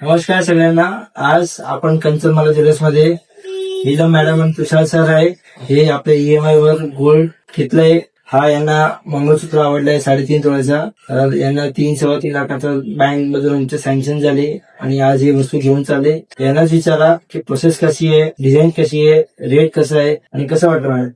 नमस्कार सगळ्यांना. आज आपण कंचनमाला ज्वेलर्समध्ये नीलम मॅडम आणि तुषार सर आहे. हे आपल्या EMI वर गोल्ड घेतलंय. हा यांना मंगळसूत्र आवडलंय 3.5 तोळ्याचा. यांना 3-3.25 लाखाचं बँक मधून सँक्शन झाले आणि आज ही वस्तू घेऊन चालले. यांनाच विचारा की प्रोसेस कशी आहे, डिझाईन कशी आहे, रेट कसं आहे आणि कसं वाटलं मॅडम?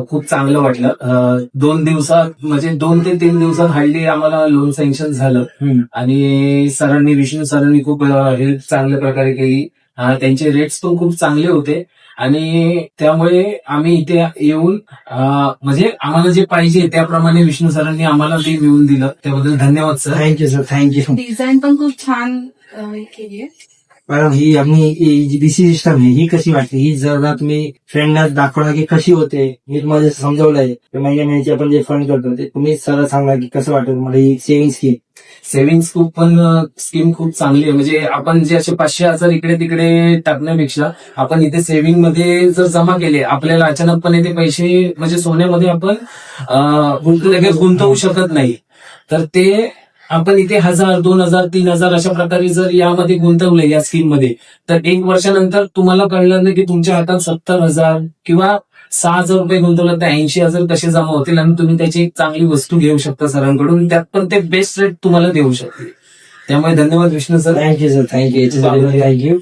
खूप चांगलं वाटलं. 2 दिवसात म्हणजे 2 ते 3 दिवसात हल्ली आम्हाला लोन सँक्शन झालं आणि सरांनी विष्णू सरांनी खूप हेल्प चांगल्या प्रकारे केली. त्यांचे रेट्स पण खूप चांगले होते आणि त्यामुळे आम्ही इथे येऊन म्हणजे आम्हाला जे पाहिजे त्याप्रमाणे विष्णू सरांनी आम्हाला ते मिळवून दिलं. त्याबद्दल धन्यवाद sir. Thank you sir, thank you. Design पण खूप छान केली आहे. मॅडम ही आम्ही जी BC सिस्टम आहे ही कशी वाटली? ही जरा तुम्ही फ्रेंडना दाखवणार की कशी होते? मी तुम्हाला समजवलंय महिन्याची आपण जे फंड करतो ते तुम्ही सरळ सांगा की कसं वाटतं तुम्हाला ही सेव्हिंग स्कीम? सेव्हिंग्स स्कीम खूप चांगली आहे. म्हणजे आपण जे असे 500,000 इकडे तिकडे टाकण्यापेक्षा आपण इथे सेव्हिंग मध्ये जर जमा केले, आपल्याला अचानकपणे ते पैसे म्हणजे सोन्यामध्ये आपण लगेच गुंतवू शकत नाही. तर ते आपण इथे 1,000, 2,000, 3,000 अशा प्रकारे जर यामध्ये गुंतवले या स्कीम मध्ये, तर 1 वर्षानंतर तुम्हाला कळलं नाही की तुमच्या हातात 70,000 किंवा 6,000 रुपये गुंतवलं तर 80,000 कसे जमा होतील आणि तुम्ही त्याची एक चांगली वस्तू घेऊ शकता सरांकडून. त्यात पण ते बेस्ट रेट तुम्हाला देऊ शकते. त्यामुळे धन्यवाद Vishnu sir. Thank you sir, thank you. Thank you.